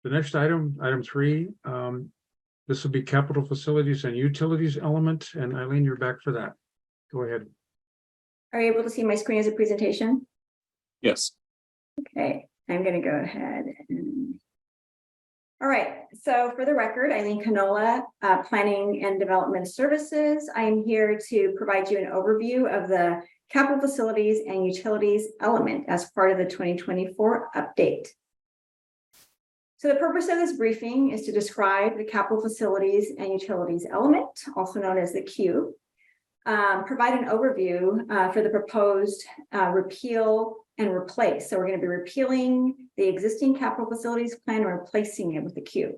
The next item, item 3, this will be capital facilities and utilities element, and Eileen, you're back for that. Go ahead. Are you able to see my screen as a presentation? Yes. Okay, I'm going to go ahead and. All right, so for the record, Eileen Canola, Planning and Development Services. I am here to provide you an overview of the capital facilities and utilities element as part of the 2024 update. So the purpose of this briefing is to describe the capital facilities and utilities element, also known as the Q, provide an overview for the proposed repeal and replace. So we're going to be repealing the existing capital facilities plan and replacing it with the Q.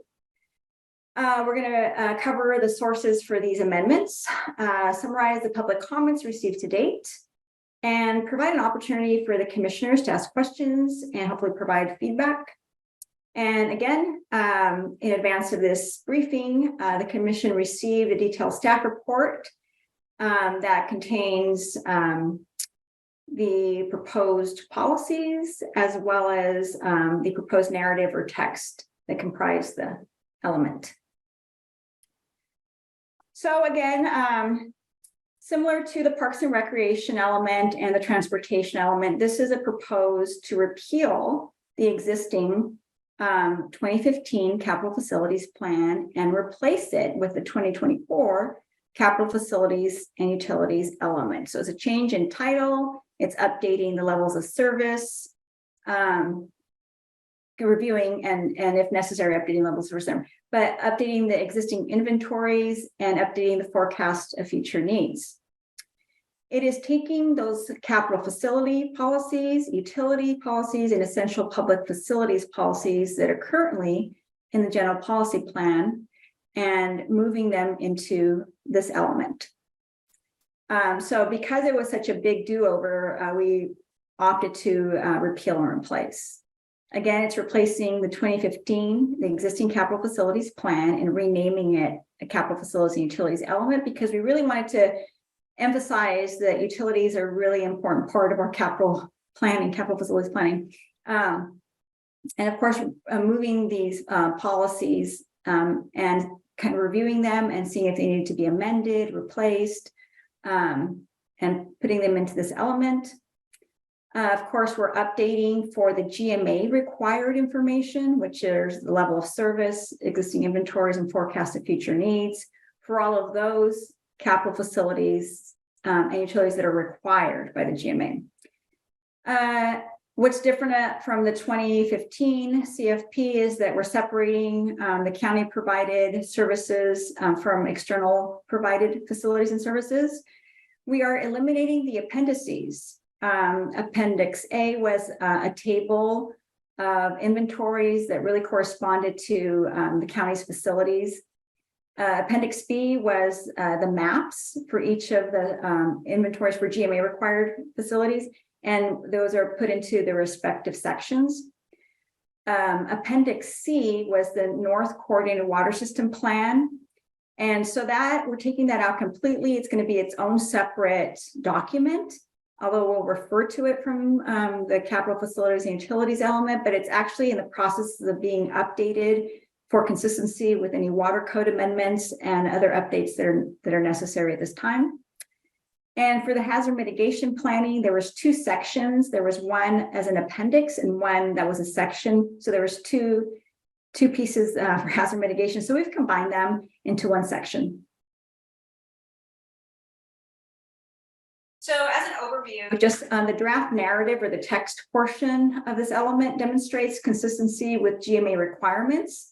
We're going to cover the sources for these amendments, summarize the public comments received to date, and provide an opportunity for the commissioners to ask questions and hopefully provide feedback. And again, in advance of this briefing, the commission received a detailed staff report that contains the proposed policies as well as the proposed narrative or text that comprise the element. So again, similar to the Parks and Recreation element and the transportation element, this is a proposed to repeal the existing 2015 capital facilities plan and replace it with the 2024 capital facilities and utilities element. So it's a change in title, it's updating the levels of service, reviewing and if necessary, updating levels of service, but updating the existing inventories and updating the forecast of future needs. It is taking those capital facility policies, utility policies, and essential public facilities policies that are currently in the general policy plan and moving them into this element. So because it was such a big do-over, we opted to repeal and replace. Again, it's replacing the 2015, the existing capital facilities plan, and renaming it a capital facilities and utilities element because we really wanted to emphasize that utilities are a really important part of our capital planning, capital facilities planning. And of course, moving these policies and kind of reviewing them and seeing if they need to be amended, replaced, and putting them into this element. Of course, we're updating for the GMA required information, which is the level of service, existing inventories, and forecasted future needs for all of those capital facilities and utilities that are required by the GMA. What's different from the 2015 CFP is that we're separating the county provided services from external provided facilities and services. We are eliminating the appendices. Appendix A was a table of inventories that really corresponded to the county's facilities. Appendix B was the maps for each of the inventories for GMA required facilities, and those are put into the respective sections. Appendix C was the North Coordinated Water System Plan. And so that we're taking that out completely. It's going to be its own separate document, although we'll refer to it from the capital facilities and utilities element, but it's actually in the process of being updated for consistency with any water code amendments and other updates that are necessary at this time. And for the hazard mitigation planning, there was 2 sections. There was one as an appendix and one that was a section. So there was two pieces for hazard mitigation. So we've combined them into one section. So as an overview, just the draft narrative or the text portion of this element demonstrates consistency with GMA requirements.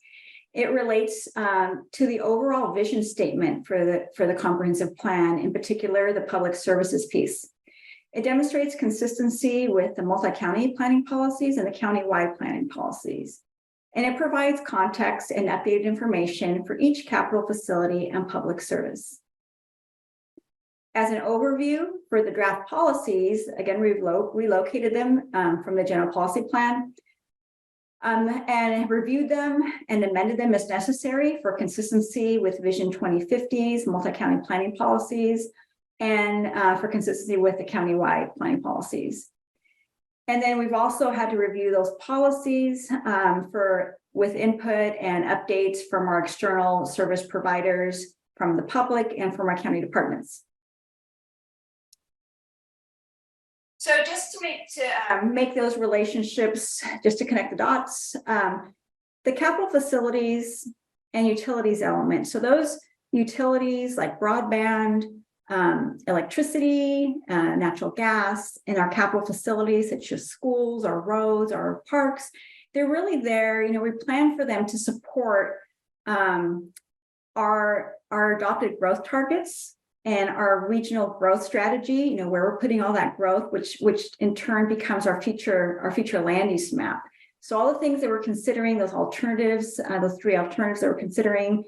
It relates to the overall vision statement for the comprehensive plan, in particular, the public services piece. It demonstrates consistency with the multi-county planning policies and the county-wide planning policies. And it provides context and updated information for each capital facility and public service. As an overview for the draft policies, again, we've relocated them from the general policy plan and reviewed them and amended them as necessary for consistency with Vision 2050's multi-county planning policies and for consistency with the county-wide planning policies. And then we've also had to review those policies for with input and updates from our external service providers, from the public, and from our county departments. So just to make those relationships, just to connect the dots, the capital facilities and utilities element. So those utilities like broadband, electricity, natural gas, and our capital facilities such as schools, our roads, our parks, they're really there. We plan for them to support our adopted growth targets and our regional growth strategy, where we're putting all that growth, which in turn becomes our future land use map. So all the things that we're considering, those alternatives, those three alternatives that we're considering,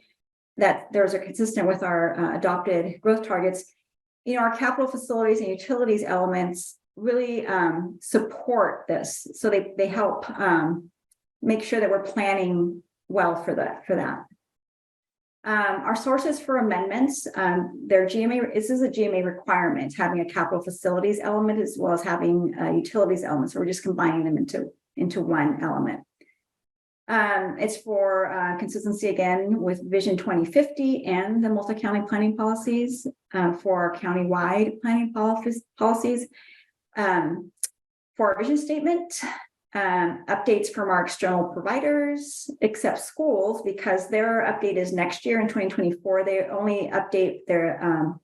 that those are consistent with our adopted growth targets, our capital facilities and utilities elements really support this. So they help make sure that we're planning well for that. Our sources for amendments, this is a GMA requirement, having a capital facilities element as well as having utilities elements. So we're just combining them into one element. It's for consistency again with Vision 2050 and the multi-county planning policies for our county-wide planning policies. For our vision statement, updates from our external providers, except schools, because their update is next year in 2024. They only update their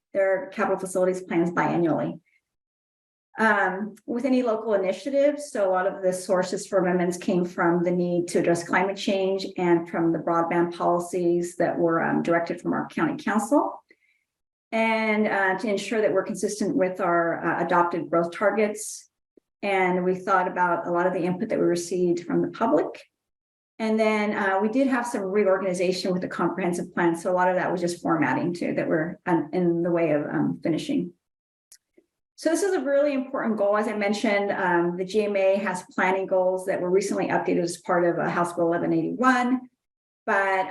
capital facilities plans biannually. With any local initiatives, so a lot of the sources for amendments came from the need to address climate change and from the broadband policies that were directed from our county council. And to ensure that we're consistent with our adopted growth targets. And we thought about a lot of the input that we received from the public. And then we did have some reorganization with the comprehensive plan. So a lot of that was just formatting too, that we're in the way of finishing. So this is a really important goal. As I mentioned, the GMA has planning goals that were recently updated as part of House Bill 1181. But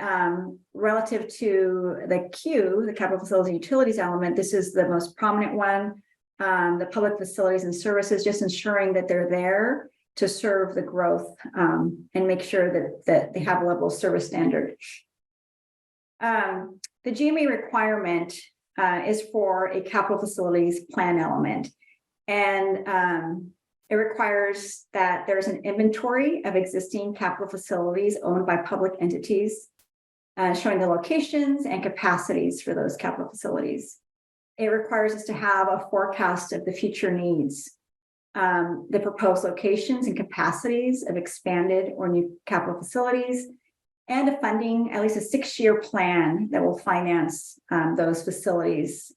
relative to the Q, the capital facilities and utilities element, this is the most prominent one. The public facilities and services, just ensuring that they're there to serve the growth and make sure that they have a level of service standard. The GMA requirement is for a capital facilities plan element. And it requires that there's an inventory of existing capital facilities owned by public entities, showing the locations and capacities for those capital facilities. It requires us to have a forecast of the future needs, the proposed locations and capacities of expanded or new capital facilities, and a funding, at least a 6-year plan that will finance those facilities.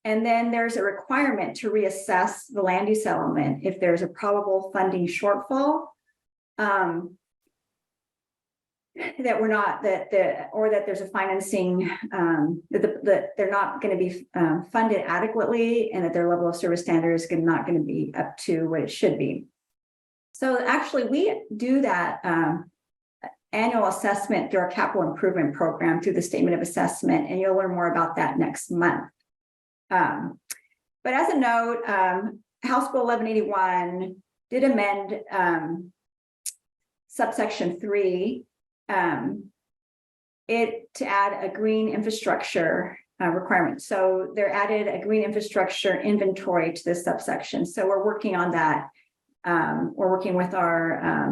And then there's a requirement to reassess the land use element if there's a probable funding shortfall, that we're not or that there's a financing that they're not going to be funded adequately, and that their level of service standard is not going to be up to what it should be. So actually, we do that annual assessment through our capital improvement program through the statement of assessment, and you'll learn more about that next month. But as a note, House Bill 1181 did amend subsection 3 to add a green infrastructure requirement. So they're added a green infrastructure inventory to this subsection. So we're working on that. We're working with our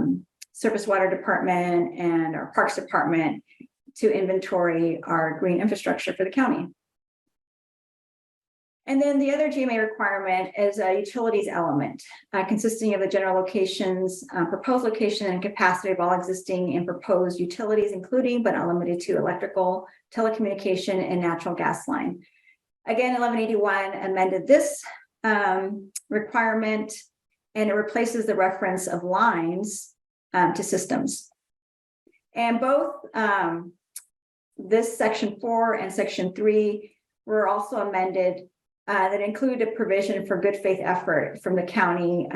surface water department and our parks department to inventory our green infrastructure for the county. And then the other GMA requirement is a utilities element, consisting of the general locations, proposed location and capacity of all existing and proposed utilities, including but not limited to electrical, telecommunication, and natural gas line. Again, 1181 amended this requirement, and it replaces the reference of lines to systems. And both this section 4 and section 3 were also amended that included a provision for good faith effort from the county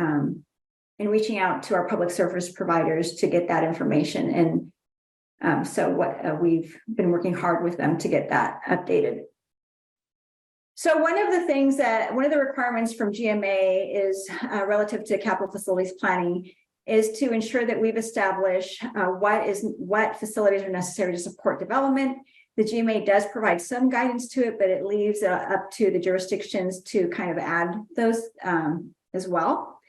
in reaching out to our public service providers to get that information. And so we've been working hard with them to get that updated. So one of the requirements from GMA is relative to capital facilities planning is to ensure that we've established what facilities are necessary to support development. The GMA does provide some guidance to it, but it leaves up to the jurisdictions to kind of add those as well.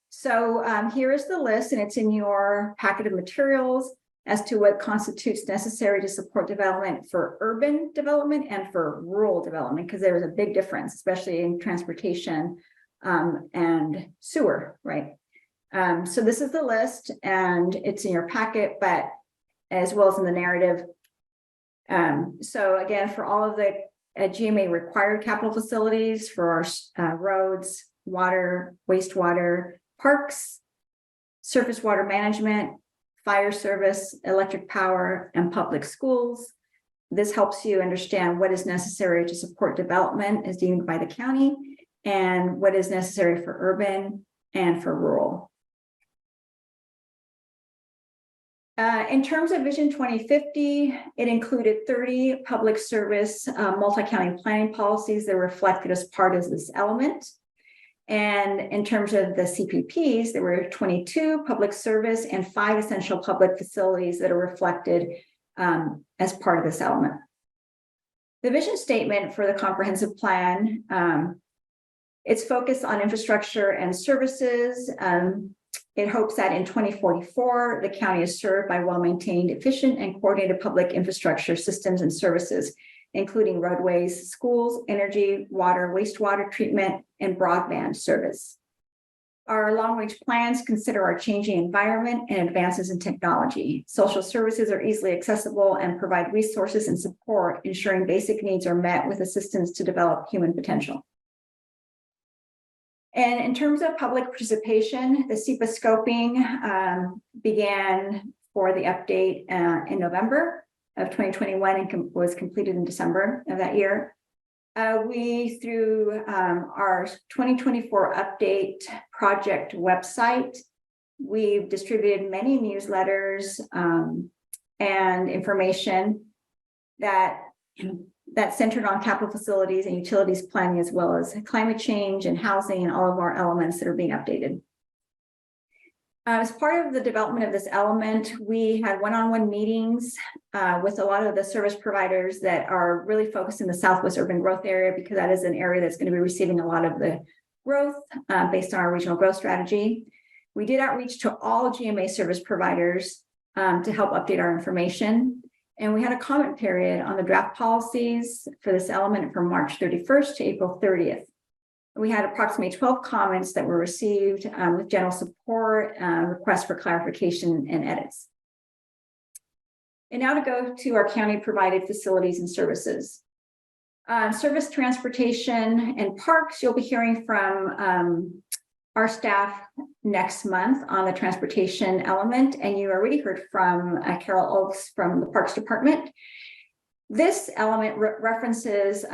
So here is the list, and it's in your packet of materials as to what constitutes necessary to support development for urban development and for rural development, because there is a big difference, especially in transportation and sewer, right? So this is the list, and it's in your packet, but as well as in the narrative. So again, for all of the GMA required capital facilities for our roads, water, wastewater, parks, surface water management, fire service, electric power, and public schools. This helps you understand what is necessary to support development as deemed by the county and what is necessary for urban and for rural. In terms of Vision 2050, it included 30 public service multi-county planning policies that were reflected as part of this element. And in terms of the CPPs, there were 22 public service and 5 essential public facilities that are reflected as part of this element. The vision statement for the comprehensive plan, it's focused on infrastructure and services. It hopes that in 2044, the county is served by well-maintained, efficient, and coordinated public infrastructure systems and services, including roadways, schools, energy, water, wastewater treatment, and broadband service. Our long-range plans consider our changing environment and advances in technology. Social services are easily accessible and provide resources and support, ensuring basic needs are met with assistance to develop human potential. And in terms of public participation, the SEPA scoping began for the update in November of 2021 and was completed in December of that year. We, through our 2024 update project website, we've distributed many newsletters and information that centered on capital facilities and utilities planning, as well as climate change and housing and all of our elements that are being updated. As part of the development of this element, we had one-on-one meetings with a lot of the service providers that are really focused in the Southwest urban growth area, because that is an area that's going to be receiving a lot of the growth based on our regional growth strategy. We did outreach to all GMA service providers to help update our information. And we had a comment period on the draft policies for this element from March 31st to April 30th. We had approximately 12 comments that were received with general support, requests for clarification and edits. And now to go to our county provided facilities and services. Service, transportation, and parks, you'll be hearing from our staff next month on the transportation element, and you already heard from Carol Oakes from the Parks Department. This element references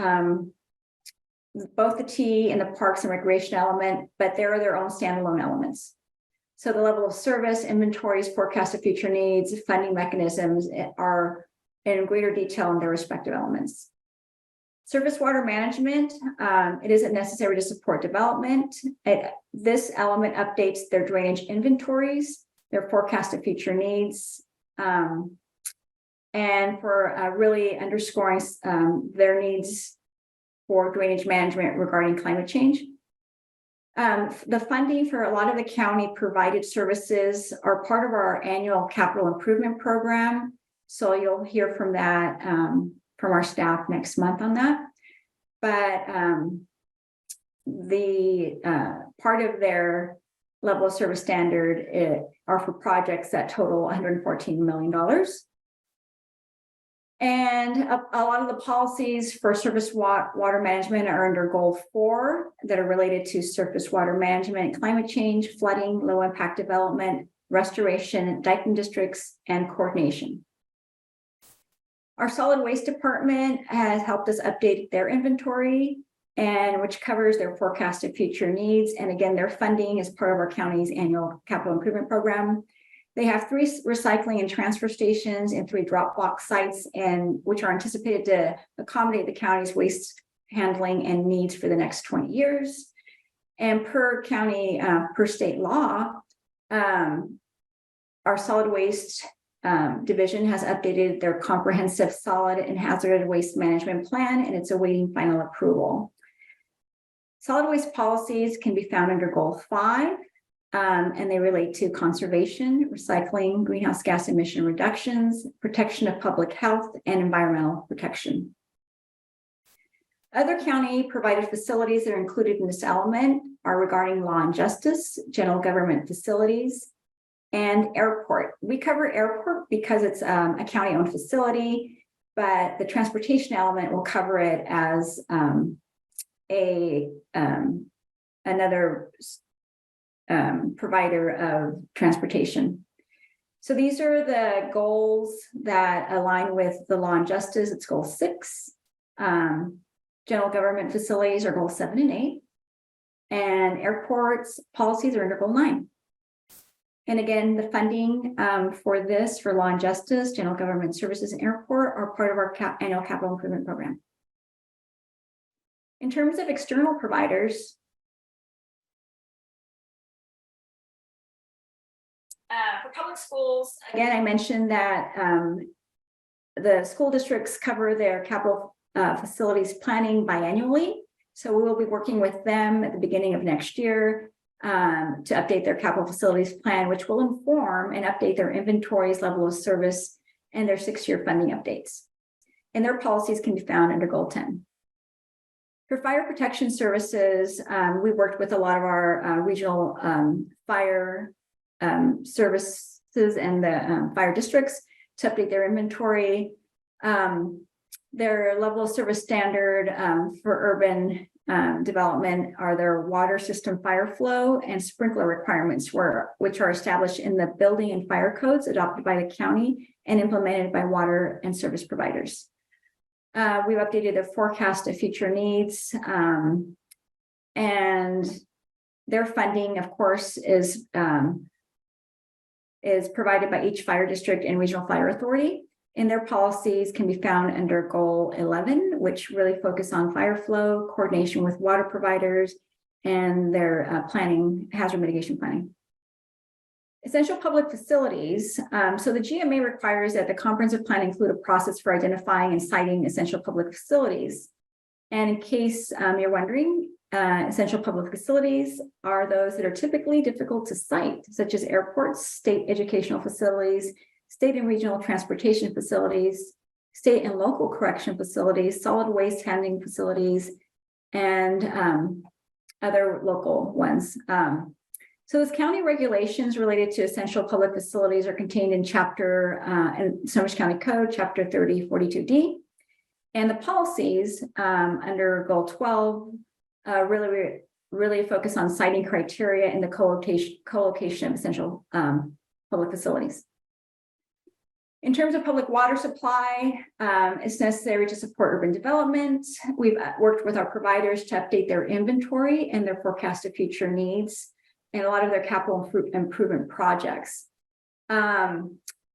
both the T and the Parks and Recreation element, but they're their own standalone elements. So the level of service, inventories, forecast of future needs, funding mechanisms are in greater detail in their respective elements. Surface water management, it isn't necessary to support development. This element updates their drainage inventories, their forecast of future needs, and for really underscoring their needs for drainage management regarding climate change. The funding for a lot of the county provided services are part of our annual capital improvement program. So you'll hear from that from our staff next month on that. But the part of their level of service standard are for projects that total $114 million. And a lot of the policies for surface water management are under Goal 4 that are related to surface water management, climate change, flooding, low impact development, restoration, dikening districts, and coordination. Our solid waste department has helped us update their inventory, and which covers their forecasted future needs. And again, their funding is part of our county's annual capital improvement program. They have 3 recycling and transfer stations and 3 drop box sites, and which are anticipated to accommodate the county's waste handling and needs for the next 20 years. And per county, per state law, Our solid waste division has updated their comprehensive solid and hazardous waste management plan, and it's awaiting final approval. Solid waste policies can be found under Goal 5, and they relate to conservation, recycling, greenhouse gas emission reductions, protection of public health, and environmental protection. Other county provided facilities that are included in this element are regarding law and justice, general government facilities, and airport. We cover airport because it's a county-owned facility, but the transportation element will cover it as another provider of transportation. So these are the goals that align with the law and justice. It's Goal 6. General government facilities are Goal 7 and 8. And airports policies are under Goal 9. And again, the funding for this, for law and justice, general government services, and airport are part of our annual capital improvement program. In terms of external providers, for public schools, again, I mentioned that the school districts cover their capital facilities planning biannually. So we will be working with them at the beginning of next year to update their capital facilities plan, which will inform and update their inventories, level of service, and their 6-year funding updates. And their policies can be found under Goal 10. For fire protection services, we worked with a lot of our regional fire services and the fire districts to update their inventory. Their level of service standard for urban development are their water system fire flow and sprinkler requirements, which are established in the building and fire codes adopted by the county and implemented by water and service providers. We've updated the forecast of future needs, and their funding, of course, is provided by each fire district and regional fire authority. And their policies can be found under Goal 11, which really focus on fire flow, coordination with water providers, and their planning, hazard mitigation planning. Essential public facilities. So the GMA requires that the comprehensive plan include a process for identifying and citing essential public facilities. And in case you're wondering, essential public facilities are those that are typically difficult to cite, such as airports, state educational facilities, state and regional transportation facilities, state and local correction facilities, solid waste handling facilities, and other local ones. So those county regulations related to essential public facilities are contained in chapter in Snohomish County Code, chapter 3042D. And the policies under Goal 12 really focus on citing criteria in the co-location of essential public facilities. In terms of public water supply, it's necessary to support urban development. We've worked with our providers to update their inventory and their forecast of future needs and a lot of their capital improvement projects. A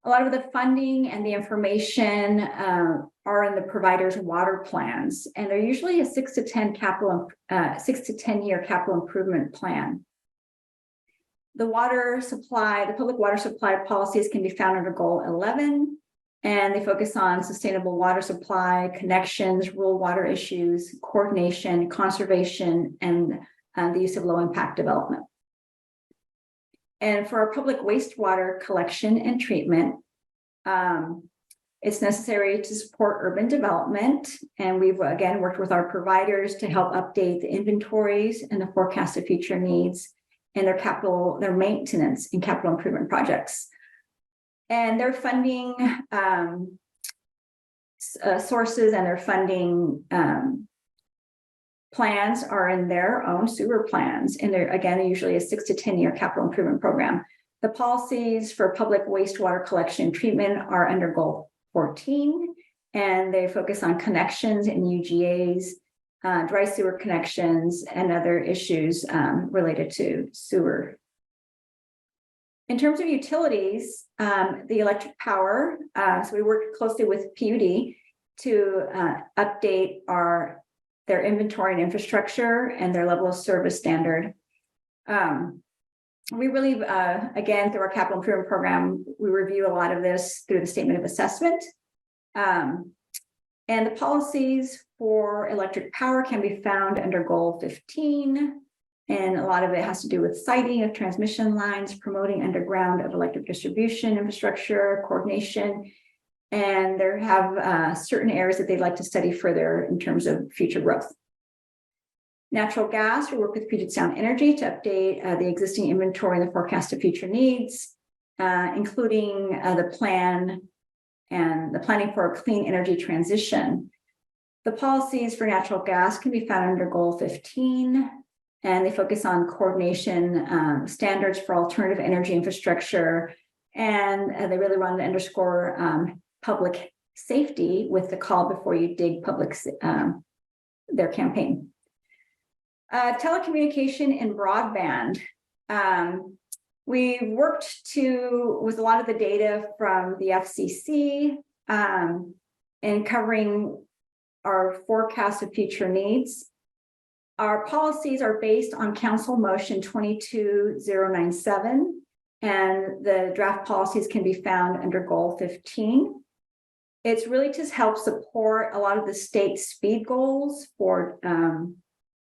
lot of the funding and the information are in the provider's water plans, and they're usually a 6 to 10 year capital improvement plan. The water supply, the public water supply policies can be found under Goal 11, and they focus on sustainable water supply, connections, rural water issues, coordination, conservation, and the use of low impact development. And for our public wastewater collection and treatment, it's necessary to support urban development. And we've, again, worked with our providers to help update the inventories and the forecast of future needs and their maintenance and capital improvement projects. And their funding sources and their funding plans are in their own sewer plans. And they're, again, usually a 6 to 10 year capital improvement program. The policies for public wastewater collection and treatment are under Goal 14, and they focus on connections and UGAs, dry sewer connections, and other issues related to sewer. In terms of utilities, the electric power, so we work closely with PUD to update their inventory and infrastructure and their level of service standard. we really, again, through our capital improvement program, we review a lot of this through the statement of assessment. And the policies for electric power can be found under goal 15. And a lot of it has to do with siting of transmission lines, promoting underground of electric distribution infrastructure, coordination. And there have certain areas that they'd like to study further in terms of future growth. Natural gas, we work with Puget Sound Energy to update the existing inventory and the forecast of future needs, including the plan and the planning for a clean energy transition. The policies for natural gas can be found under goal 15, and they focus on coordination standards for alternative energy infrastructure. And they really wanted to underscore public safety with the call before you dig public, their campaign. Telecommunication and broadband. We worked with a lot of the data from the FCC and covering our forecast of future needs. Our policies are based on Council Motion 22097, and the draft policies can be found under Goal 15. It's really to help support a lot of the state speed goals for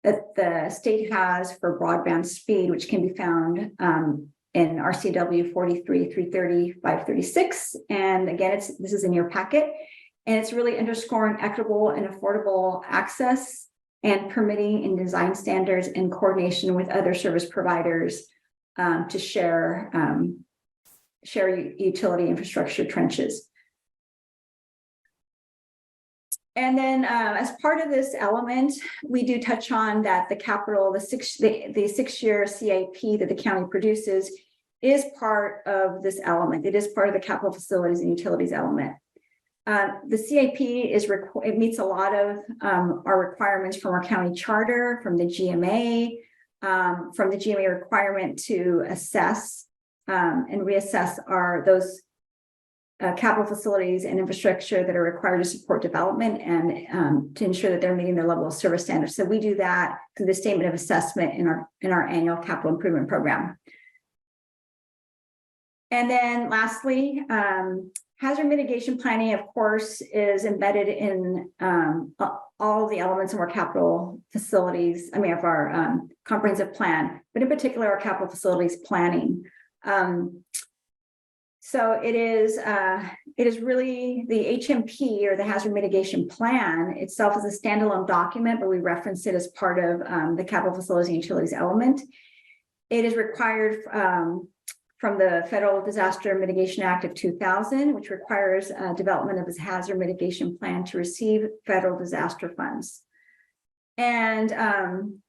that the state has for broadband speed, which can be found in RCW 43-330-536. And again, this is in your packet, and it's really underscoring equitable and affordable access and permitting and design standards in coordination with other service providers to share utility infrastructure trenches. And then as part of this element, we do touch on that the capital, the 6-year CIP that the county produces is part of this element. It is part of the capital facilities and utilities element. The CIP it meets a lot of our requirements from our county charter, from the GMA, from the GMA requirement to assess and reassess those capital facilities and infrastructure that are required to support development and to ensure that they're meeting their level of service standards. So we do that through the statement of assessment in our annual capital improvement program. And then lastly, hazard mitigation planning, of course, is embedded in all the elements of our capital facilities, of our comprehensive plan, but in particular, our capital facilities planning. So it is really the HMP, or the hazard mitigation plan itself, is a standalone document, but we reference it as part of the capital facilities and utilities element. It is required from the Federal Disaster Mitigation Act of 2000, which requires development of a hazard mitigation plan to receive federal disaster funds. And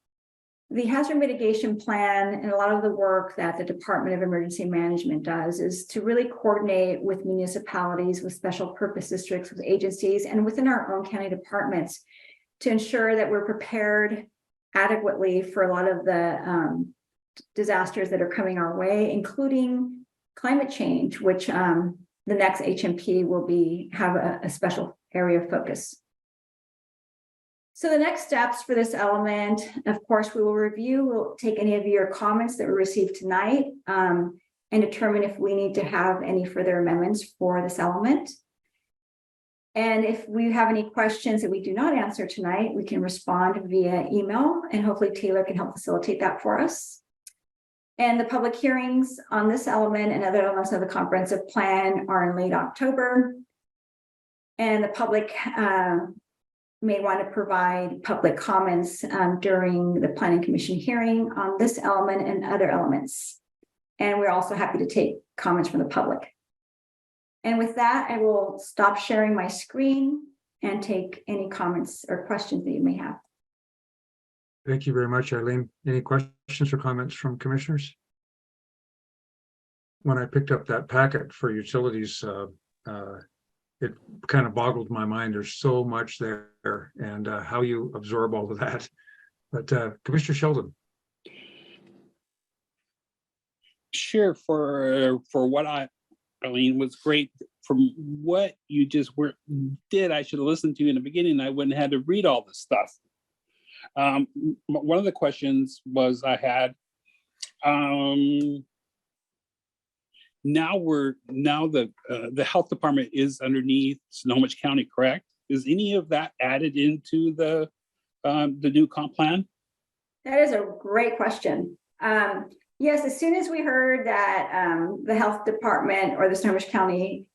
the hazard mitigation plan and a lot of the work that the Department of Emergency Management does is to really coordinate with municipalities, with special purpose districts, with agencies, and within our own county departments to ensure that we're prepared adequately for a lot of the disasters that are coming our way, including climate change, which the next HMP will have a special area of focus. So the next steps for this element, of course, we'll take any of your comments that were received tonight and determine if we need to have any further amendments for this element. And if we have any questions that we do not answer tonight, we can respond via email, and hopefully Taylor can help facilitate that for us. And the public hearings on this element and other elements of the comprehensive plan are in late October. And the public may want to provide public comments during the Planning Commission hearing on this element and other elements. And we're also happy to take comments from the public. And with that, I will stop sharing my screen and take any comments or questions that you may have. Thank you very much, Eileen. Any questions or comments from commissioners? When I picked up that packet for utilities, it kind of boggled my mind. There's so much there, and how you absorb all of that. But Commissioner Sheldon. Sure. For what Eileen was great. From what you just did, I should have listened to you in the beginning. I wouldn't have had to read all this stuff. One of the questions was I had Now the health department is underneath Snohomish County, correct? Is any of that added into the new comp plan? That is a great question. Yes, as soon as we heard that the health department or the Snohomish County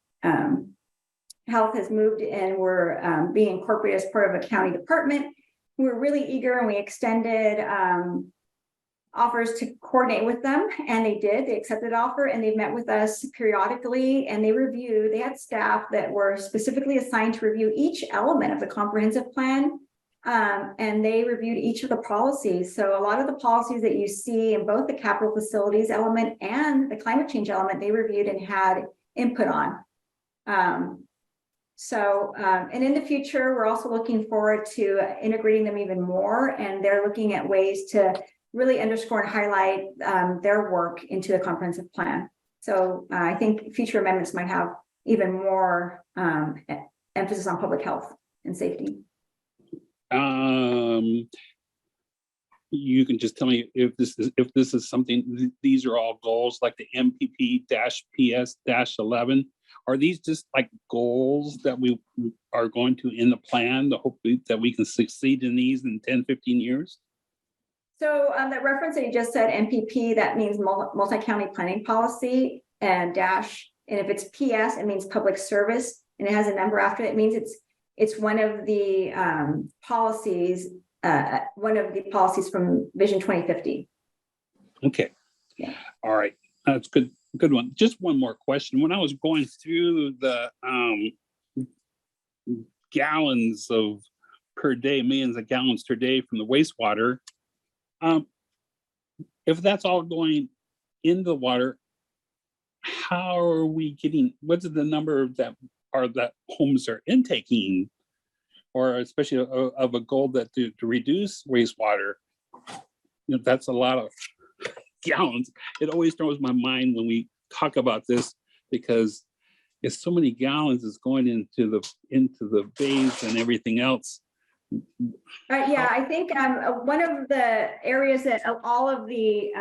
health has moved and we're being incorporated as part of a county department, we were really eager and we extended offers to coordinate with them, and they did. They accepted the offer and they met with us periodically, and they had staff that were specifically assigned to review each element of the comprehensive plan. And they reviewed each of the policies. So a lot of the policies that you see in both the capital facilities element and the climate change element, they reviewed and had input on. And in the future, we're also looking forward to integrating them even more. And they're looking at ways to really underscore and highlight their work into the comprehensive plan. So I think future amendments might have even more emphasis on public health and safety. You can just tell me if this is something, these are all goals like the MPP-PS-11. Are these just like goals that we are going to in the plan to hope that we can succeed in these in 10, 15 years? So that reference that you just said, MPP, that means multi-county planning policy, and dash, and if it's PS, it means public service, and it has a number after it. It means it's one of the policies from Vision 2050. Okay. Yeah. All right. That's good. Good one. Just one more question. When I was going through the gallons of per day, millions of gallons per day from the wastewater, if that's all going in the water, how are we getting, what's the number that homes are intaking, or especially of a goal that to reduce wastewater? You know, that's a lot of gallons. It always throws my mind when we talk about this, because it's so many gallons is going into the bays and everything else. Yeah, I think one of the areas that all of the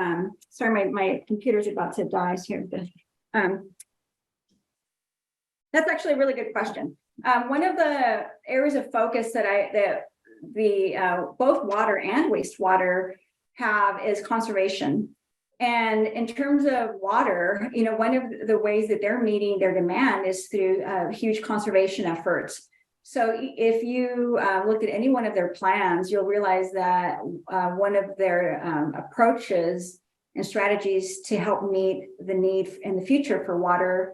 sorry, my computer's about to die here. That's actually a really good question. One of the areas of focus that both water and wastewater have is conservation. And in terms of water, you know, one of the ways that they're meeting their demand is through huge conservation efforts. So if you look at any one of their plans, you'll realize that one of their approaches and strategies to help meet the need in the future for water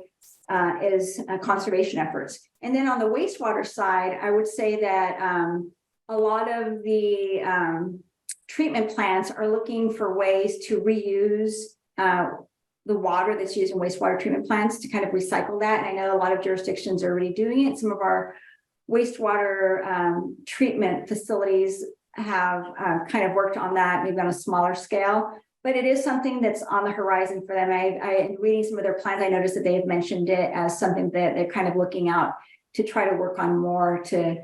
is conservation efforts. And then on the wastewater side, I would say that a lot of the treatment plants are looking for ways to reuse the water that's used in wastewater treatment plants, to kind of recycle that. And I know a lot of jurisdictions are already doing it. Some of our wastewater treatment facilities have kind of worked on that, maybe on a smaller scale, but it is something that's on the horizon for them. I reading some of their plans, I noticed that they've mentioned it as something that they're kind of looking out to try to work on more to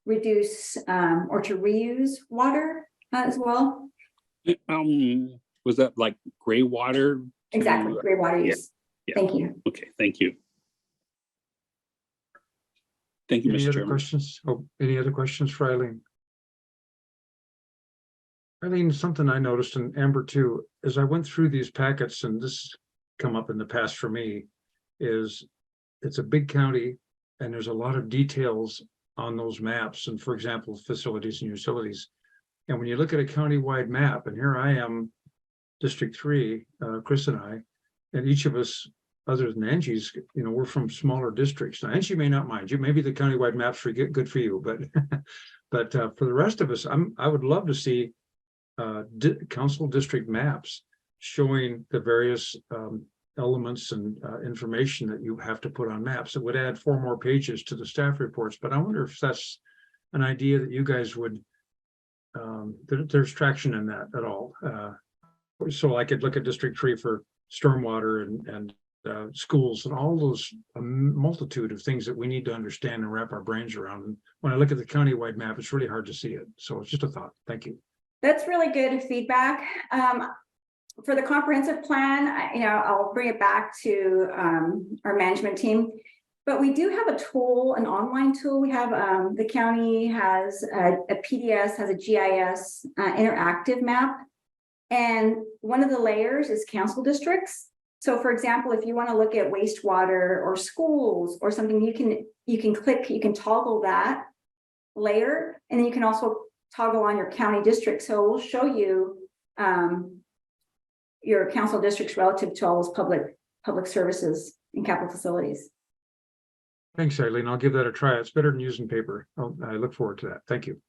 reduce or to reuse water as well. Was that like gray water? Exactly, gray water use. Yeah. Thank you. Okay, thank you. Thank you, Any Mr. other Chairman. questions? Oh, any other questions for Eileen? Eileen, something I noticed, and Amber too, as I went through these packets, and this come up in the past for me, is it's a big county and there's a lot of details on those maps. And for example, facilities and utilities. And when you look at a county-wide map, and here I am, District 3, Chris and I, and each of us, other than Angie's, you know, we're from smaller districts. Now, Angie may not mind you, maybe the countywide maps are good for you, but for the rest of us, I would love to see council district maps showing the various elements and information that you have to put on maps. It would add 4 more pages to the staff reports, but I wonder if that's an idea that you guys would, there's traction in that at all. So I could look at District 3 for stormwater and schools and all those, a multitude of things that we need to understand and wrap our brains around. And when I look at the countywide map, it's really hard to see it. So it's just a thought. Thank you. That's really good feedback. For the comprehensive plan, I'll bring it back to our management team. But we do have a tool, an online tool. We have the county has a PDS, has a GIS interactive map. And one of the layers is council districts. So for example, if you want to look at wastewater or schools or something, you can click, you can toggle that layer, and then you can also toggle on your county district. So we'll show you your council districts relative to all those public services and capital facilities. Thanks, Eileen. I'll give that a try. It's better than using paper. I look forward to that. Thank you.